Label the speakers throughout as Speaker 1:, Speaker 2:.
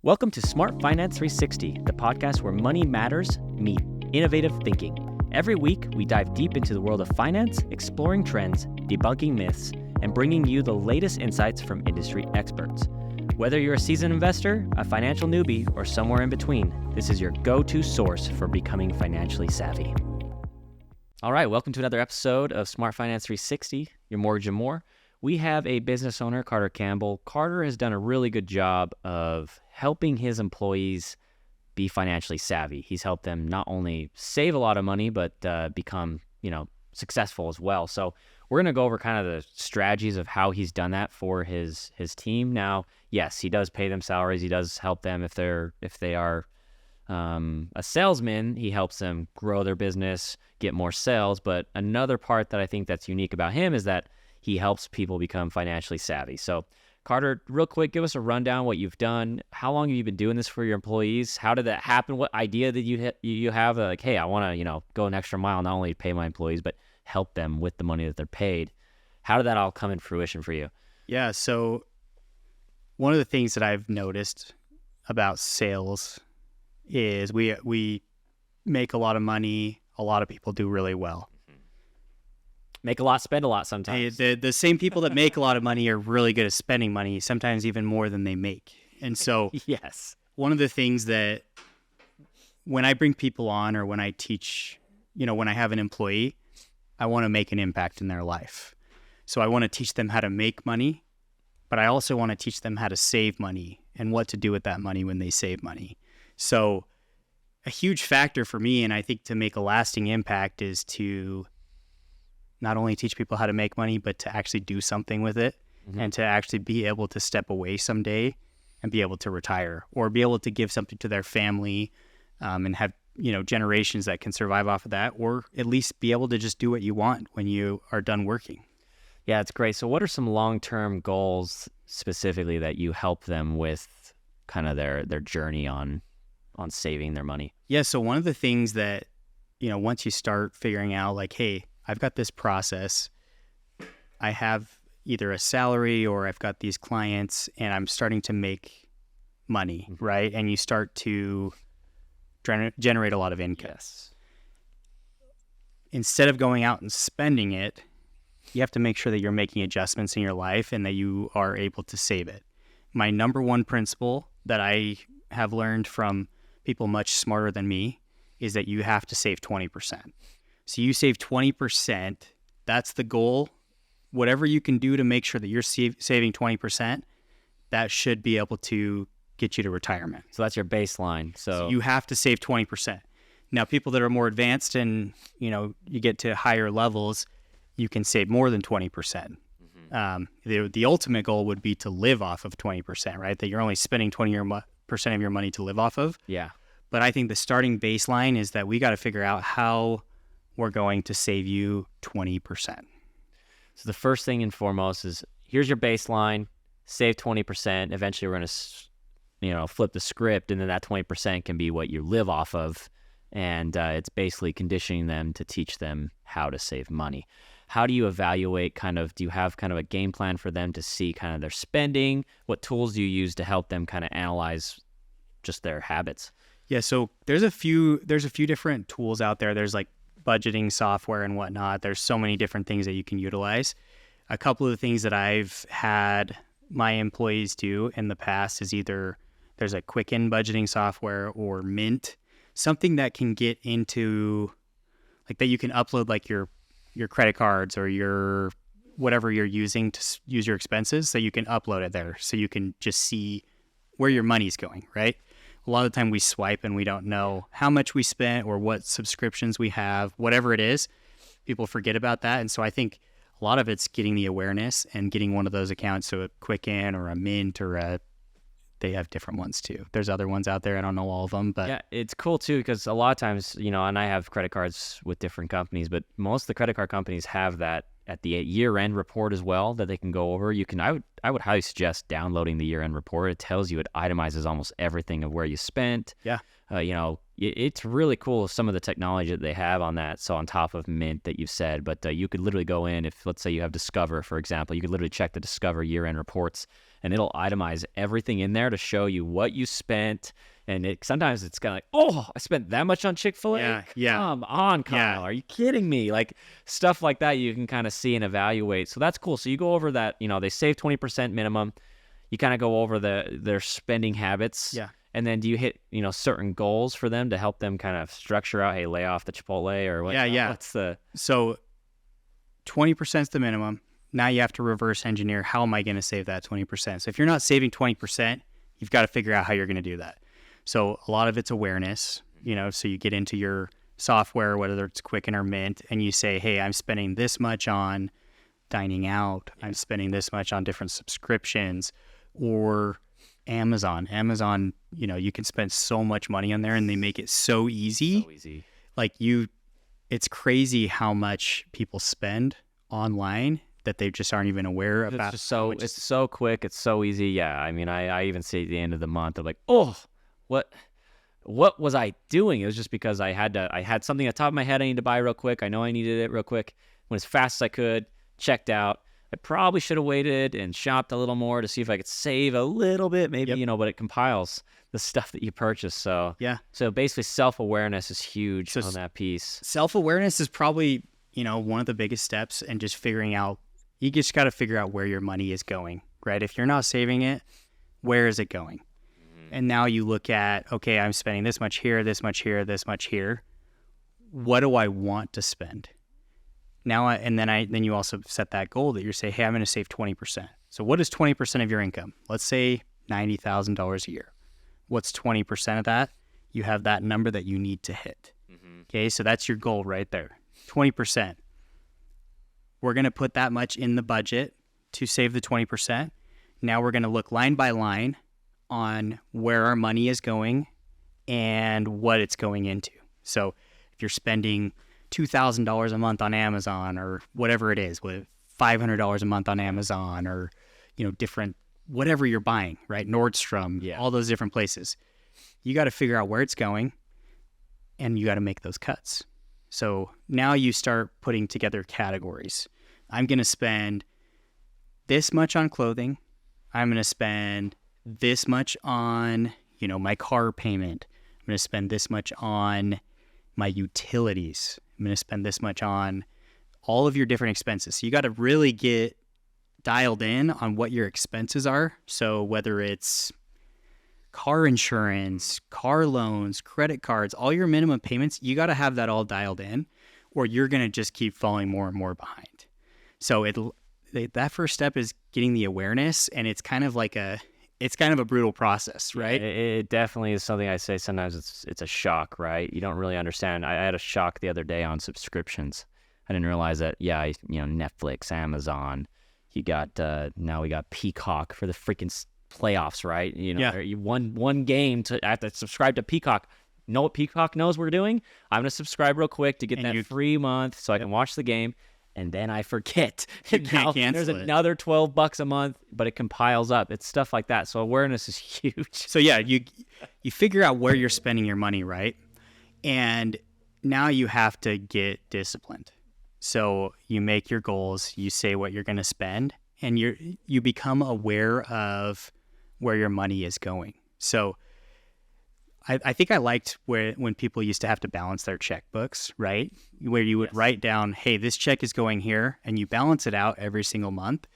Speaker 1: Welcome to Smart Finance 360, the podcast where money matters meet innovative thinking. Every week, we dive deep into the world of finance, exploring trends, debunking myths, and bringing you the latest insights from industry experts. Whether you're a seasoned investor, a financial newbie, or somewhere in between, this is your go-to source for becoming financially savvy. All right, welcome to another episode of Smart Finance 360, your mortgage and more. We have a business owner, Carter Campbell. Carter has done a really good job of helping his employees be financially savvy. He's helped them not only save a lot of money, but become, successful as well. So we're going to go over kind of the strategies of how he's done that for his team. Now, yes, he does pay them salaries. He does help them if they are a salesman. He helps them grow their business, get more sales. But another part that I think that's unique about him is that he helps people become financially savvy. So Carter, real quick, give us a rundown what you've done. How long have you been doing this for your employees? How did that happen? What idea did you have? Like, hey, I want to, go an extra mile, not only pay my employees, but help them with the money that they're paid. How did that all come in fruition for you?
Speaker 2: Yeah, so one of the things that I've noticed about sales is we make a lot of money. A lot of people do really well.
Speaker 1: Make a lot, spend a lot sometimes.
Speaker 2: The same people that make a lot of money are really good at spending money, sometimes even more than they make. And so
Speaker 1: yes,
Speaker 2: one of the things that when I bring people on or when I teach, when I have an employee, I want to make an impact in their life. So I want to teach them how to make money, but I also want to teach them how to save money and what to do with that money when they save money. So a huge factor for me, and I think to make a lasting impact, is to not only teach people how to make money, but to actually do something with it and to actually be able to step away someday and be able to retire or be able to give something to their family and have, generations that can survive off of that, or at least be able to just do what you want when you are done working.
Speaker 1: Yeah, it's great. So what are some long-term goals specifically that you help them with kind of their journey on saving their money?
Speaker 2: Yeah, so one of the things that, once you start figuring out like, hey, I've got this process, I have either a salary or I've got these clients and I'm starting to make money, right? And you start to generate a lot of income.
Speaker 1: Yes.
Speaker 2: Instead of going out and spending it, you have to make sure that you're making adjustments in your life and that you are able to save it. My number one principle that I have learned from people much smarter than me is that you have to save 20%. So you save 20%, that's the goal. Whatever you can do to make sure that you're saving 20%, that should be able to get you to retirement.
Speaker 1: So that's your baseline. So
Speaker 2: you have to save 20%. Now, people that are more advanced and, you get to higher levels, you can save more than 20%. The ultimate goal would be to live off of 20%, right? That you're only spending 20% of your money to live off of.
Speaker 1: Yeah.
Speaker 2: But I think the starting baseline is that we got to figure out how we're going to save you 20%.
Speaker 1: So the first thing and foremost is here's your baseline, save 20%. Eventually we're going to, flip the script, and then that 20% can be what you live off of. And it's basically conditioning them to teach them how to save money. How do you evaluate do you have kind of a game plan for them to see kind of their spending? What tools do you use to help them kind of analyze just their habits?
Speaker 2: Yeah, so there's a few different tools out there. There's like budgeting software and whatnot. There's so many different things that you can utilize. A couple of the things that I've had my employees do in the past is either there's a Quicken budgeting software or Mint, something that can get into like that you can upload like your credit cards or your whatever you're using to use your expenses, so you can upload it there so you can just see where your money's going, right? A lot of the time we swipe and we don't know how much we spent or what subscriptions we have, whatever it is. People forget about that. And so I think a lot of it's getting the awareness and getting one of those accounts, so a Quicken or a Mint or they have different ones too. There's other ones out there. I don't know all of them, but
Speaker 1: yeah, it's cool too, because a lot of times, and I have credit cards with different companies, but most of the credit card companies have that at the year-end report as well that they can go over. I would highly suggest downloading the year-end report. It tells you, it itemizes almost everything of where you spent.
Speaker 2: Yeah.
Speaker 1: it's really cool some of the technology that they have on that. So on top of Mint that you've said, but you could literally go in if, let's say you have Discover, for example, you could literally check the Discover year-end reports and it'll itemize everything in there to show you what you spent. And sometimes it's kind of like, oh, I spent that much on Chick-fil-A?
Speaker 2: Yeah.
Speaker 1: Come on, Kyle.
Speaker 2: Yeah.
Speaker 1: Are you kidding me? Like stuff like that you can kind of see and evaluate. So that's cool. So you go over that, they save 20% minimum. You kind of go over their spending habits.
Speaker 2: Yeah.
Speaker 1: And then do you hit, certain goals for them to help them kind of structure out, hey, lay off the Chipotle or what?
Speaker 2: Yeah.
Speaker 1: What's the...
Speaker 2: So 20% is the minimum. Now you have to reverse engineer, how am I going to save that 20%? So if you're not saving 20%, you've got to figure out how you're going to do that. So a lot of it's awareness, so you get into your software, whether it's Quicken or Mint, and you say, hey, I'm spending this much on dining out. I'm spending this much on different subscriptions. Or Amazon, you can spend so much money on there and they make it so easy.
Speaker 1: So easy.
Speaker 2: Like it's crazy how much people spend online that they just aren't even aware about.
Speaker 1: It's so quick. It's so easy. Yeah. I mean, I even see at the end of the month, I'm like, oh, what was I doing? It was just because I had something at the top of my head I needed to buy real quick. I know I needed it real quick. Went as fast as I could, checked out. I probably should have waited and shopped a little more to see if I could save a little bit, maybe, but it compiles the stuff that you purchase. So
Speaker 2: yeah.
Speaker 1: So basically self-awareness is huge on that piece.
Speaker 2: Self-awareness is probably, one of the biggest steps, and just figuring out, you just got to figure out where your money is going, right? If you're not saving it, where is it going? And now you look at, okay, I'm spending this much here, this much here, this much here. What do I want to spend? Now, then you also set that goal that you say, hey, I'm going to save 20%. So what is 20% of your income? Let's say $90,000 a year. What's 20% of that? You have that number that you need to hit. Mm-hmm. Okay, so that's your goal right there. 20%. We're going to put that much in the budget to save the 20%. Now we're going to look line by line on where our money is going and what it's going into. So if you're spending $2,000 a month on Amazon or whatever it is, with $500 a month on Amazon or, different, whatever you're buying, right? Nordstrom, all those different places. You got to figure out where it's going and you got to make those cuts. So now you start putting together categories. I'm going to spend this much on clothing. I'm going to spend this much on, my car payment. I'm going to spend this much on my utilities. I'm going to spend this much on all of your different expenses. So you got to really get dialed in on what your expenses are. So whether it's car insurance, car loans, credit cards, all your minimum payments, you got to have that all dialed in, or you're going to just keep falling more and more behind. So that first step is getting the awareness, and it's kind of a brutal process, right?
Speaker 1: It definitely is something I say sometimes it's a shock, right? You don't really understand. I had a shock the other day on subscriptions. I didn't realize that, Netflix, Amazon, you got, now we got Peacock for the freaking playoffs, right? You won one game I have to subscribe to Peacock. Know what Peacock knows we're doing? I'm going to subscribe real quick to get that free month so I can watch the game. And then I forget.
Speaker 2: You can't cancel
Speaker 1: there's
Speaker 2: it.
Speaker 1: Another $12 a month, but it compiles up. It's stuff like that. So awareness is huge.
Speaker 2: So yeah, you figure out where you're spending your money, right? And now you have to get disciplined. So you make your goals, you say what you're going to spend, and you become aware of where your money is going. So I think I liked when people used to have to balance their checkbooks, right? Where you would write down, hey, this check is going here, and you balance it out every single month.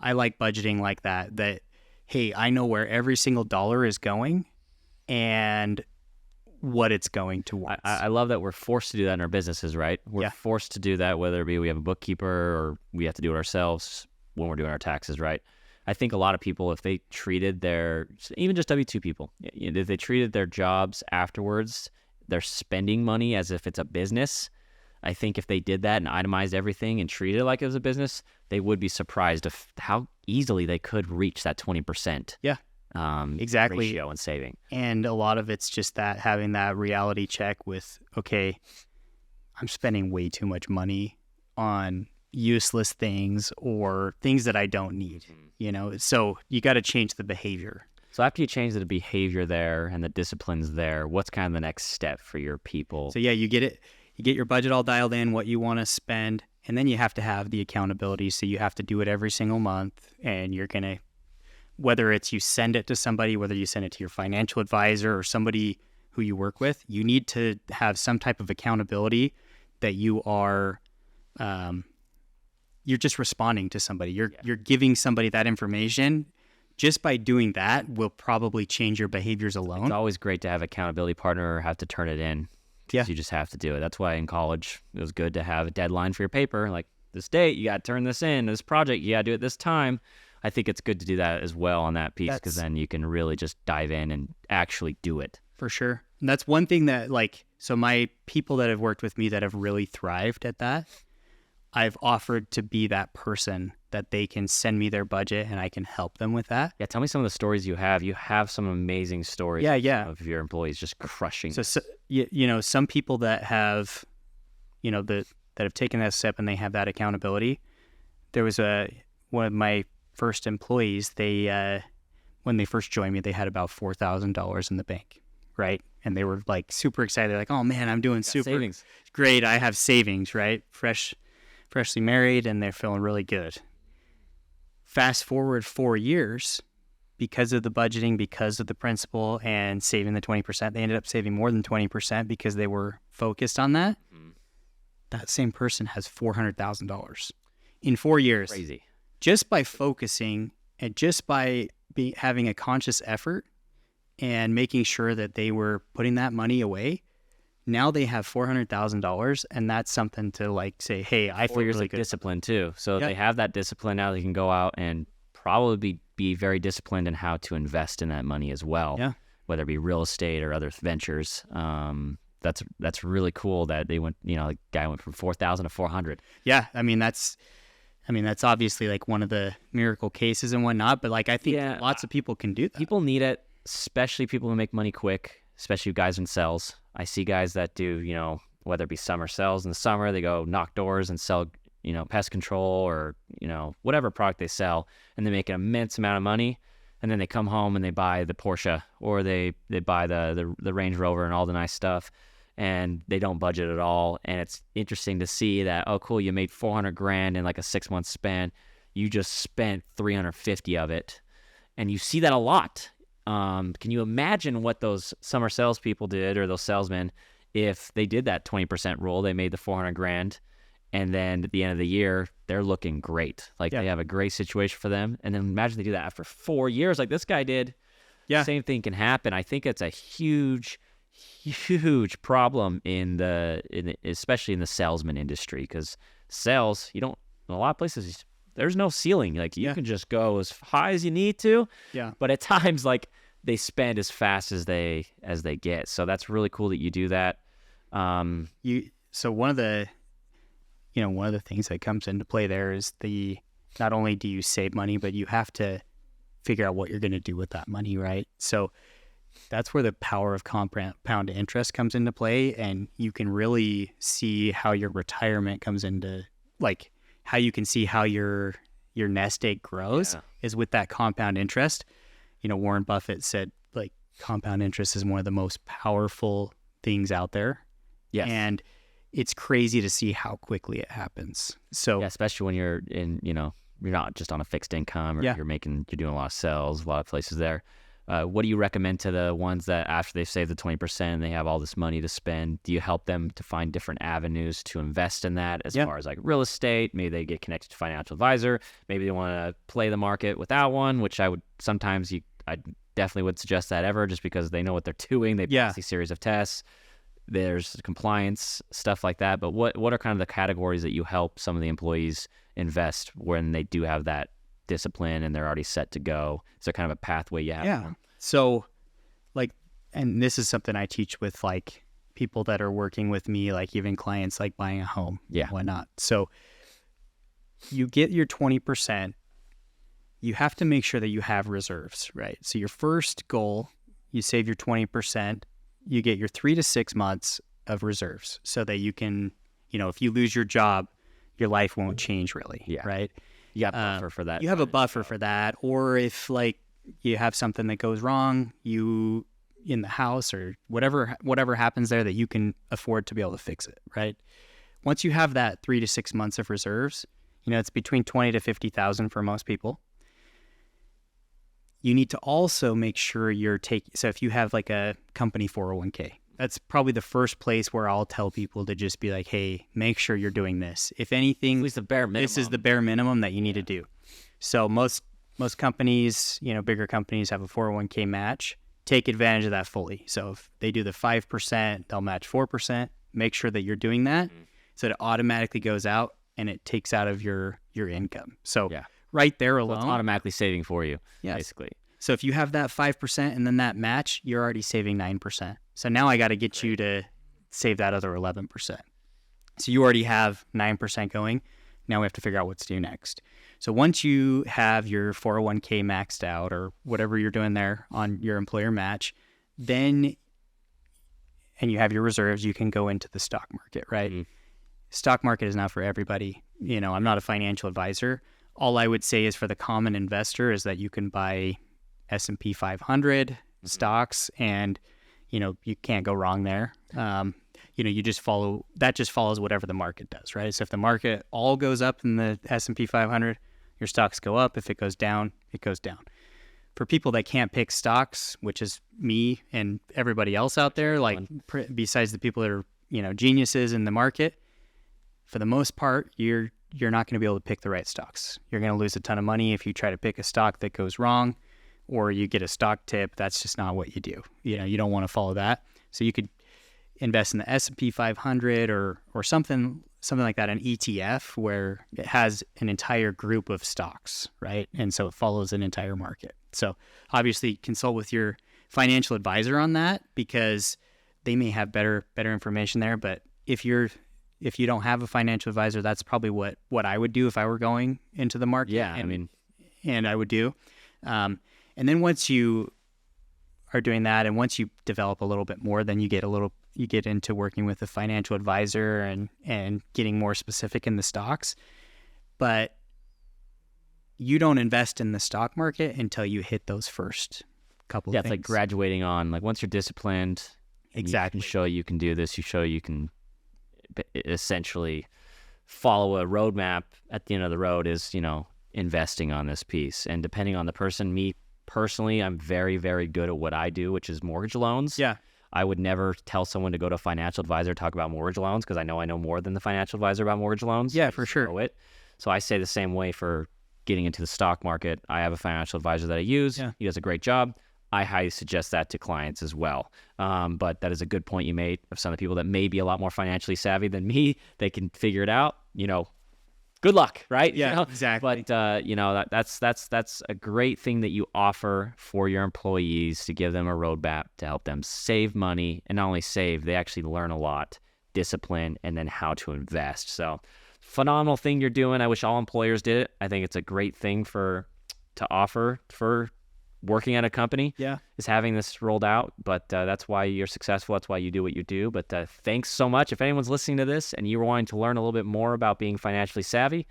Speaker 2: I like budgeting like that, hey, I know where every single dollar is going and what it's going towards.
Speaker 1: I love that we're forced to do that in our businesses, right? We're forced to do that, whether it be we have a bookkeeper or we have to do it ourselves when we're doing our taxes, right? I think a lot of people, if they treated even just W-2 people, if they treated their jobs afterwards, their spending money as if it's a business, I think if they did that and itemized everything and treated it like it was a business, they would be surprised of how easily they could reach that 20%.
Speaker 2: Yeah, exactly.
Speaker 1: Ratio and saving.
Speaker 2: And a lot of it's just that having that reality check with, okay, I'm spending way too much money on useless things or things that I don't need. So you got to change the behavior.
Speaker 1: So after you change the behavior there and the disciplines there, what's kind of the next step for your people?
Speaker 2: So yeah, you get your budget all dialed in, what you want to spend, and then you have to have the accountability. So you have to do it every single month, and you're going to, whether it's you send it to somebody, whether you send it to your financial advisor or somebody who you work with, you need to have some type of accountability that you are, you're just responding to somebody. You're giving somebody that information. Just by doing that will probably change your behaviors alone.
Speaker 1: It's always great to have an accountability partner or have to turn it in.
Speaker 2: Yeah.
Speaker 1: You just have to do it. That's why in college it was good to have a deadline for your paper. Like this date, you got to turn this in. This project, you got to do it this time. I think it's good to do that as well on that piece because then you can really just dive in and actually do it.
Speaker 2: For sure. And that's one thing that so my people that have worked with me that have really thrived at that, I've offered to be that person that they can send me their budget and I can help them with that.
Speaker 1: Yeah, tell me some of the stories you have. You have some amazing stories of your employees just crushing.
Speaker 2: So some people that have, that have taken that step and they have that accountability. There was one of my first employees, when they first joined me, they had about $4,000 in the bank, right? And they were like super excited. They're like, oh man, I'm doing super
Speaker 1: savings.
Speaker 2: Great. I have savings, right? Freshly married, and they're feeling really good. Fast forward 4 years, because of the budgeting, because of the principle and saving the 20%, they ended up saving more than 20% because they were focused on that. Mm-hmm. That same person has $400,000 in 4 years.
Speaker 1: Crazy.
Speaker 2: Just by focusing and just by having a conscious effort and making sure that they were putting that money away. Now they have $400,000, and that's something to say, hey, I feel really good.
Speaker 1: Discipline too. So they have that discipline now. They can go out and probably be very disciplined in how to invest in that money as well.
Speaker 2: Yeah.
Speaker 1: Whether it be real estate or other ventures. That's really cool that they went. The guy went from 4,000 to 400.
Speaker 2: Yeah, that's obviously one of the miracle cases and whatnot. But I think lots of people can do that.
Speaker 1: People need it, especially people who make money quick, especially guys in sales. I see guys that do, whether it be summer sales in the summer, they go knock doors and sell, pest control or, whatever product they sell, and they make an immense amount of money. And then they come home and they buy the Porsche or they buy the Range Rover and all the nice stuff, and they don't budget at all. And it's interesting to see that, oh, cool, you made $400,000 in a 6-month span. You just spent 350 of it. And you see that a lot. Can you imagine what those summer salespeople did, or those salesmen, if they did that 20% rule? They made the $400,000, and then at the end of the year, they're looking great. They have a great situation for them. And then imagine they do that after 4 years, like this guy did. Yeah, same thing can happen. I think it's a huge problem especially in the salesman industry, because sales, in a lot of places, there's no ceiling. You can just go as high as you need to.
Speaker 2: Yeah.
Speaker 1: But at times, they spend as fast as they get. So that's really cool that you do that.
Speaker 2: So one of the things that comes into play there is not only do you save money, but you have to figure out what you're going to do with that money, right? So that's where the power of compound interest comes into play, and you can really see how your retirement comes into how you can see how your nest egg grows is with that compound interest. Warren Buffett said compound interest is one of the most powerful things out there. Yes. And it's crazy to see how quickly it happens. So
Speaker 1: especially when you're in, you're not just on a fixed income, or you're doing a lot of sales, a lot of places there. What do you recommend to the ones that after they've saved the 20%, they have all this money to spend? Do you help them to find different avenues to invest in that, as far as real estate? Maybe they get connected to a financial advisor. Maybe they want to play the market without one, which I definitely would suggest that ever, just because they know what they're doing. They pass these series of tests. There's compliance, stuff like that. But what are kind of the categories that you help some of the employees invest when they do have that discipline and they're already set to go? Is there kind of a pathway you have?
Speaker 2: Yeah. So and this is something I teach with people that are working with me, even clients buying a home, whatnot. So you get your 20%, you have to make sure that you have reserves, right? So your first goal, you save your 20%, you get your 3 to 6 months of reserves so that you can, if you lose your job, your life won't change really, right?
Speaker 1: You got a buffer for that.
Speaker 2: You have a buffer for that. Or if you have something that goes wrong, you in the house or whatever happens there, that you can afford to be able to fix it, right? Once you have that 3 to 6 months of reserves, it's between 20 to 50,000 for most people. You need to also make sure so if you have like a company 401k, that's probably the first place where I'll tell people to just be like, hey, make sure you're doing this. If anything,
Speaker 1: at least the bare minimum.
Speaker 2: This is the bare minimum that you need to do. So most companies, bigger companies have a 401k match. Take advantage of that fully. So if they do the 5%, they'll match 4%. Make sure that you're doing that so it automatically goes out and it takes out of your income. So right there alone.
Speaker 1: So it's automatically saving for you, basically.
Speaker 2: So if you have that 5% and then that match, you're already saving 9%. So now I got to get you to save that other 11%. So you already have 9% going. Now we have to figure out what to do next. So once you have your 401k maxed out or whatever you're doing there on your employer match, and you have your reserves, you can go into the stock market, right? Mm-hmm. Stock market is not for everybody. I'm not a financial advisor. All I would say is for the common investor is that you can buy S&P 500 stocks and, you can't go wrong there. You just follows whatever the market does, right? So if the market all goes up in the S&P 500, your stocks go up. If it goes down, it goes down. For people that can't pick stocks, which is me and everybody else out there, like besides the people that are, geniuses in the market, for the most part, you're not going to be able to pick the right stocks. You're going to lose a ton of money if you try to pick a stock that goes wrong, or you get a stock tip. That's just not what you do. You don't want to follow that. So you could invest in the S&P 500 or something like that, an ETF where it has an entire group of stocks, right? And so it follows an entire market. So obviously consult with your financial advisor on that because they may have better information there. But if you don't have a financial advisor, that's probably what I would do if I were going into the market.
Speaker 1: Yeah,
Speaker 2: and I would do. And then once you are doing that, and once you develop a little bit more, then you get into working with a financial advisor and getting more specific in the stocks. But you don't invest in the stock market until you hit those first couple of things.
Speaker 1: Yeah, it's like graduating on, like once you're disciplined,
Speaker 2: exactly.
Speaker 1: You can show you can do this, you show you can essentially follow a roadmap. At the end of the road is, investing on this piece. And depending on the person, me personally, I'm very, very good at what I do, which is mortgage loans.
Speaker 2: Yeah.
Speaker 1: I would never tell someone to go to a financial advisor to talk about mortgage loans because I know more than the financial advisor about mortgage loans.
Speaker 2: Yeah, for sure.
Speaker 1: So I say the same way for getting into the stock market. I have a financial advisor that I use. Yeah. He does a great job. I highly suggest that to clients as well. But that is a good point you made of some of the people that may be a lot more financially savvy than me. They can figure it out. Good luck, right?
Speaker 2: Yeah, exactly.
Speaker 1: But that's a great thing that you offer for your employees to give them a roadmap to help them save money, and not only save, they actually learn a lot, discipline, and then how to invest. So, phenomenal thing you're doing. I wish all employers did it. I think it's a great thing to offer for working at a company.
Speaker 2: Yeah,
Speaker 1: is having this rolled out. But that's why you're successful. That's why you do what you do. But thanks so much. If anyone's listening to this and you're wanting to learn a little bit more about being financially savvy,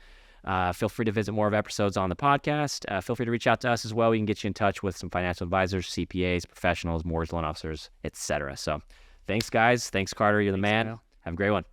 Speaker 1: feel free to visit more of episodes on the podcast. Feel free to reach out to us as well. We can get you in touch with some financial advisors, CPAs, professionals, mortgage loan officers, etc. So thanks, guys. Thanks, Carter. You're the man. Kyle. Have a great one.